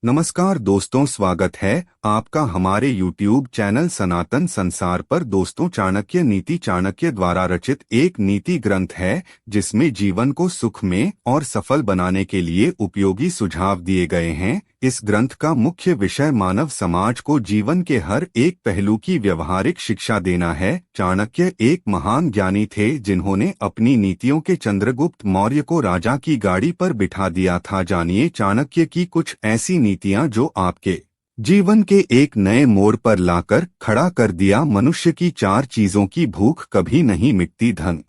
नमस्कार दोस्तों, स्वागत है आपका हमारे YouTube चैनल सनातन संसार पर। दोस्तों, चाणक्य नीति चाणक्य द्वारा रचित एक नीति ग्रंथ है जिसमें जीवन को सुख में और सफल बनाने के लिए उपयोगी सुझाव दिए गए हैं। इस ग्रंथ का मुख्य विषय मानव समाज को जीवन के हर एक पहलू की व्यवहारिक शिक्षा देना है। चाणक्य एक महान ज्ञानी थे जिन्होंने अपनी नीतियों के चंद्रगुप्त मौर्य को राजा की गाड़ी पर बिठा दिया था। जानिए चाणक्य की कुछ ऐसी नीतियां जो आपके जीवन के एक नए मोड़ पर लाकर खड़ा कर दिया। मनुष्य की 4 चीजों की भूख कभी नहीं मिटती। धन,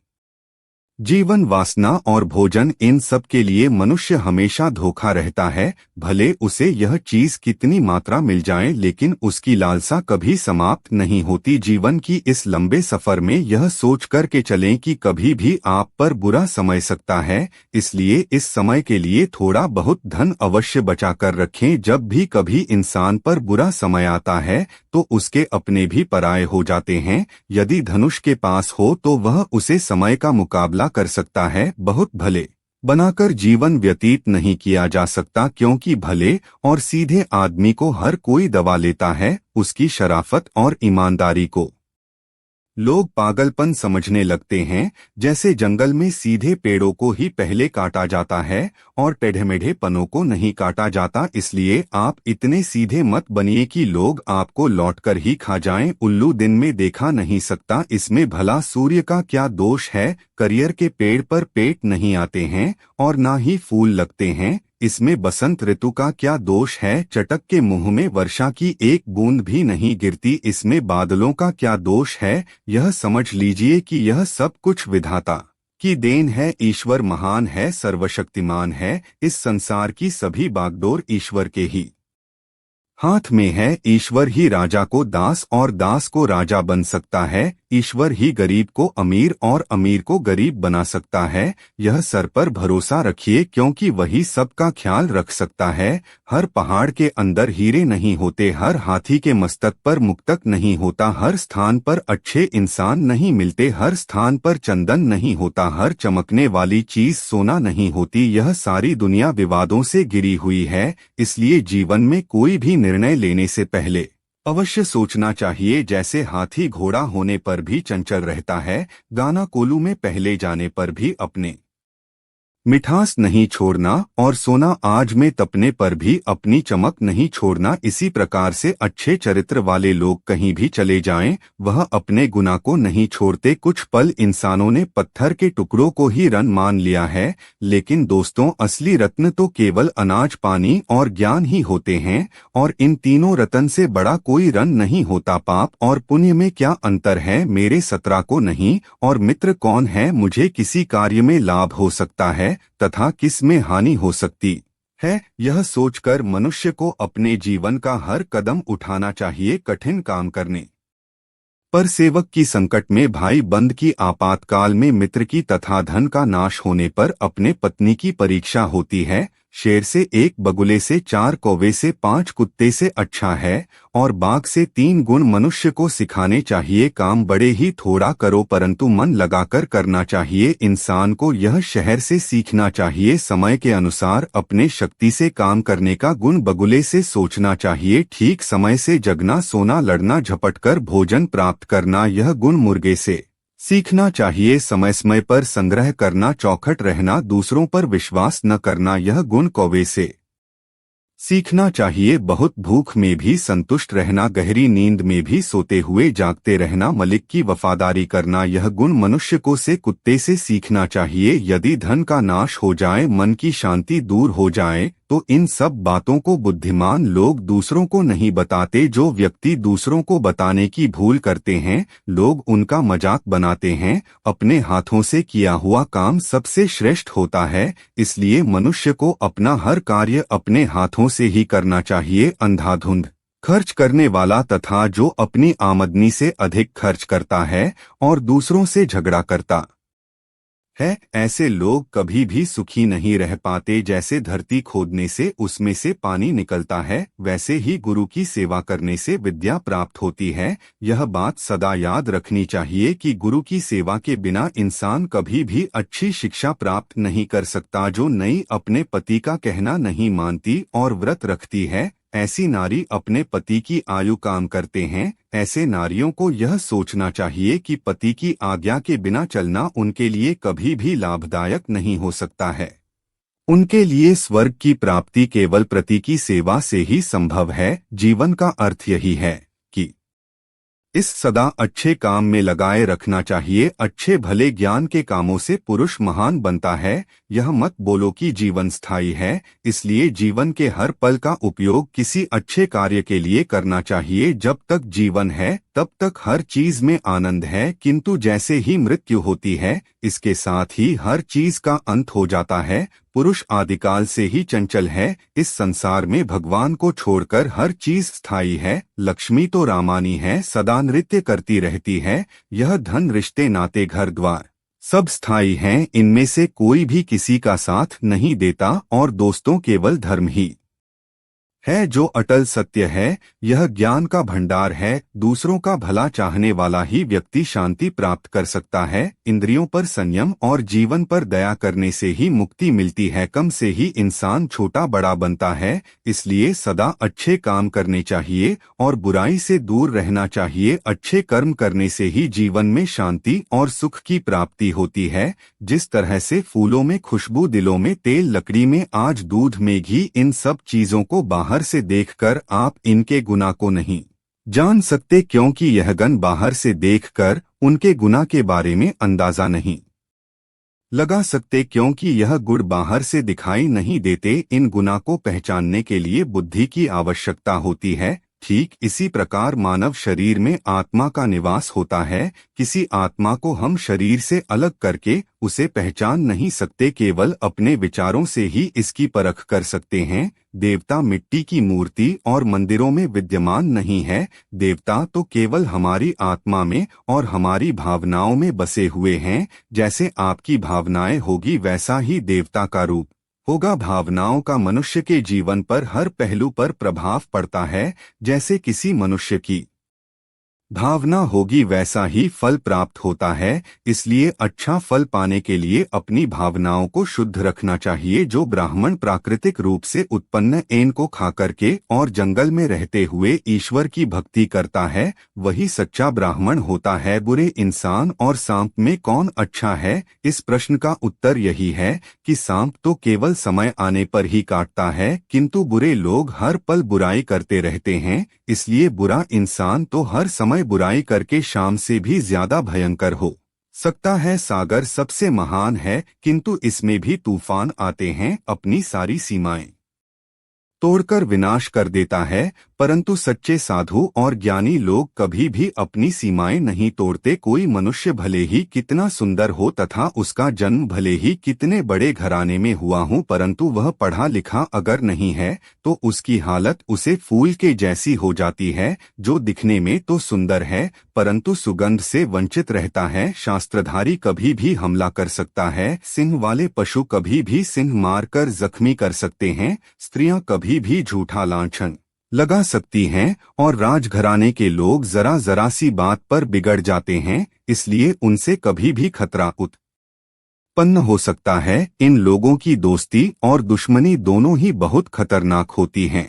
जीवन, वासना और भोजन, इन सब के लिए मनुष्य हमेशा धोखा रहता है। भले उसे यह चीज कितनी मात्रा मिल जाए, लेकिन उसकी लालसा कभी समाप्त नहीं होती। जीवन की इस लंबे सफर में यह सोच कर के चलें कि कभी भी आप पर बुरा समय सकता है, इसलिए इस समय के लिए थोड़ा बहुत धन अवश्य बचा कर रखें। जब भी कभी इंसान पर बुरा समय आता है तो उसके अपने भी पराये हो जाते हैं। यदि धनुष के पास हो तो वह उसे समय का मुकाबला कर सकता है। बहुत भले बनाकर जीवन व्यतीत नहीं किया जा सकता, क्योंकि भले और सीधे आदमी को हर कोई दबा लेता है। उसकी शराफत और ईमानदारी को लोग पागलपन समझने लगते हैं। जैसे जंगल में सीधे पेड़ों को ही पहले काटा जाता है और टेढ़े-मेढ़े पनों को नहीं काटा जाता। इसलिए आप इतने सीधे मत बनिए कि लोग आपको लौटकर ही खा जाएं। उल्लू दिन में देखा नहीं सकता, इसमें भला सूर्य का क्या दोष है। करियर के पेड़ पर पेट नहीं आते हैं और ना ही फूल लगते हैं, इसमें बसंत ऋतु का क्या दोष है। चटक के मुंह में वर्षा की एक बूंद भी नहीं गिरती, इसमें बादलों का क्या दोष है। यह समझ लीजिए कि यह सब कुछ विधाता की देन है। ईश्वर महान है, सर्वशक्तिमान है। इस संसार की सभी बागडोर ईश्वर के ही हाथ में है। ईश्वर ही राजा को दास और दास को राजा बन सकता है। ईश्वर ही गरीब को अमीर और अमीर को गरीब बना सकता है। यह सर पर भरोसा रखिए, क्योंकि वही सबका ख्याल रख सकता है। हर पहाड़ के अंदर हीरे नहीं होते, हर हाथी के मस्तक पर मुक्तक नहीं होता, हर स्थान पर अच्छे इंसान नहीं मिलते, हर स्थान पर चंदन नहीं होता, हर चमकने वाली चीज सोना नहीं होती। यह सारी दुनिया विवादों से घिरी हुई है। इसलिए जीवन में कोई भी निर्णय लेने से पहले अवश्य सोचना चाहिए। जैसे हाथी घोड़ा होने पर भी चंचल रहता है, गाना कोलू में पहले जाने पर भी अपने मिठास नहीं छोड़ना, और सोना आज में तपने पर भी अपनी चमक नहीं छोड़ना। इसी प्रकार से अच्छे चरित्र वाले लोग कहीं भी चले जाएं, वह अपने गुना को नहीं छोड़ते। कुछ पल इंसानों ने पत्थर के टुकड़ों को ही रत्न मान लिया है, लेकिन दोस्तों, असली रत्न तो केवल अनाज, पानी और ज्ञान ही होते हैं, और इन तीनों रत्न से बड़ा कोई रत्न नहीं होता। पाप और पुण्य में क्या अंतर है, मेरे सतरा को नहीं, और मित्र कौन है, मुझे किसी कार्य में लाभ हो सकता है तथा किस में हानि हो सकती है। यह सोचकर मनुष्य को अपने जीवन का हर कदम उठाना चाहिए। कठिन काम करने पर सेवक की, संकट में भाई बंद की, आपातकाल में मित्र की, तथा धन का नाश होने पर अपने पत्नी की परीक्षा होती है। शेर से 1 बगुले से 4 कौवे से 5 कुत्ते से अच्छा है, और बाघ से 3 गुण मनुष्य को सिखाने चाहिए। काम बड़े ही थोड़ा करो, परंतु मन लगाकर करना चाहिए। इंसान को यह शहर से सीखना चाहिए। समय के अनुसार अपने शक्ति से काम करने का गुण बगुले से सोचना चाहिए। ठीक समय से जगना, सोना, लड़ना, झपटकर भोजन प्राप्त करना, यह गुण मुर्गे से सीखना चाहिए। समय समय पर संग्रह करना, चौखट रहना, दूसरों पर विश्वास न करना, यह गुण कौवे से सीखना चाहिए। बहुत भूख में भी संतुष्ट रहना, गहरी नींद में भी सोते हुए जागते रहना, मलिक की वफादारी करना, यह गुण मनुष्य को से कुत्ते से सीखना चाहिए। यदि धन का नाश हो जाए, मन की शांति दूर हो जाए, तो इन सब बातों को बुद्धिमान लोग दूसरों को नहीं बताते। जो व्यक्ति दूसरों को बताने की भूल करते हैं, लोग उनका मजाक बनाते हैं। अपने हाथों से किया हुआ काम सबसे श्रेष्ठ होता है, इसलिए मनुष्य को अपना हर कार्य अपने हाथों से ही करना चाहिए। अंधाधुंध खर्च करने वाला तथा जो अपनी आमदनी से अधिक खर्च करता है और दूसरों से झगड़ा करता है। ऐसे लोग कभी भी सुखी नहीं रह पाते। जैसे धरती खोदने से उसमें से पानी निकलता है, वैसे ही गुरु की सेवा करने से विद्या प्राप्त होती है। यह बात सदा याद रखनी चाहिए कि गुरु की सेवा के बिना इंसान कभी भी अच्छी शिक्षा प्राप्त नहीं कर सकता। जो नई अपने पति का कहना नहीं मानती और व्रत रखती है, ऐसी नारी अपने पति की आयु काम करते हैं। ऐसे नारियों को यह सोचना चाहिए कि पति की आज्ञा के बिना चलना उनके लिए कभी भी लाभदायक नहीं हो सकता है। उनके लिए स्वर्ग की प्राप्ति केवल पति की सेवा से ही संभव है। जीवन का अर्थ यही है कि इस सदा अच्छे काम में लगाए रखना चाहिए। अच्छे भले ज्ञान के कामों से पुरुष महान बनता है। यह मत बोलो कि जीवन स्थायी है, इसलिए जीवन के हर पल का उपयोग किसी अच्छे कार्य के लिए करना चाहिए। जब तक जीवन है तब तक हर चीज में आनंद है, किंतु जैसे ही मृत्यु होती है, इसके साथ ही हर चीज का अंत हो जाता है। पुरुष आदिकाल से ही चंचल है। इस संसार में भगवान को छोड़कर हर चीज स्थायी है। लक्ष्मी तो रामानी है, सदा नृत्य करती रहती है। यह धन, रिश्ते, नाते, घर द्वार सब स्थायी हैं। इनमें से कोई भी किसी का साथ नहीं देता और दोस्तों केवल धर्म ही है जो अटल सत्य है। यह ज्ञान का भंडार है। दूसरों का भला चाहने वाला ही व्यक्ति शांति प्राप्त कर सकता है। इंद्रियों पर संयम और जीवन पर दया करने से ही मुक्ति मिलती है। कम से ही इंसान छोटा बड़ा बनता है। इसलिए सदा अच्छे काम करने चाहिए और बुराई से दूर रहना चाहिए। अच्छे कर्म करने से ही जीवन में शांति और सुख की प्राप्ति होती है। जिस तरह से फूलों में खुशबू, दिलों में तेल, लकड़ी में आज दूध में घी, इन सब चीजों को बाहर से देखकर आप इनके गुना को नहीं जान सकते, क्योंकि यह गण बाहर से देखकर उनके गुना के बारे में अंदाजा नहीं लगा सकते, क्योंकि यह गुण बाहर से दिखाई नहीं देते। इन गुना को पहचानने के लिए बुद्धि की आवश्यकता होती है। ठीक इसी प्रकार मानव शरीर में आत्मा का निवास होता है। किसी आत्मा को हम शरीर से अलग करके उसे पहचान नहीं सकते, केवल अपने विचारों से ही इसकी परख कर सकते हैं। देवता मिट्टी की मूर्ति और मंदिरों में विद्यमान नहीं है। देवता तो केवल हमारी आत्मा में और हमारी भावनाओं में बसे हुए हैं। जैसे आपकी भावनाएं होगी वैसा ही देवता का रूप होगा। भावनाओं का मनुष्य के जीवन पर हर पहलू पर प्रभाव पड़ता है। जैसे किसी मनुष्य की भावना होगी वैसा ही फल प्राप्त होता है। इसलिए अच्छा फल पाने के लिए अपनी भावनाओं को शुद्ध रखना चाहिए। जो ब्राह्मण प्राकृतिक रूप से उत्पन्न एन को खा करके और जंगल में रहते हुए ईश्वर की भक्ति करता है, वही सच्चा ब्राह्मण होता है। बुरे इंसान और सांप में कौन अच्छा है? इस प्रश्न का उत्तर यही है कि सांप तो केवल समय आने पर ही काटता है, किंतु बुरे लोग हर पल बुराई करते रहते हैं। इसलिए बुरा इंसान तो हर समय बुराई करके शाम से भी ज्यादा भयंकर हो सकता है। सागर सबसे महान है, किंतु इसमें भी तूफान आते हैं, अपनी सारी सीमाएं तोड़कर विनाश कर देता है। परंतु सच्चे साधु और ज्ञानी लोग कभी भी अपनी सीमाएं नहीं तोड़ते। कोई मनुष्य भले ही कितना सुंदर हो तथा उसका जन्म भले ही कितने बड़े घराने में हुआ हो, परंतु वह पढ़ा लिखा अगर नहीं है तो उसकी हालत उसे फूल के जैसी हो जाती है, जो दिखने में तो सुंदर है परंतु सुगंध से वंचित रहता है। शास्त्रधारी कभी भी हमला कर सकता है। सिंह वाले पशु कभी भी सिंह मारकर जख्मी कर सकते हैं। स्त्रियां कभी भी झूठा लांछन लगा सकती हैं और राजघराने के लोग जरा जरा सी बात पर बिगड़ जाते हैं। इसलिए उनसे कभी भी खतरा उत्पन्न हो सकता है। इन लोगों की दोस्ती और दुश्मनी दोनों ही बहुत खतरनाक होती हैं।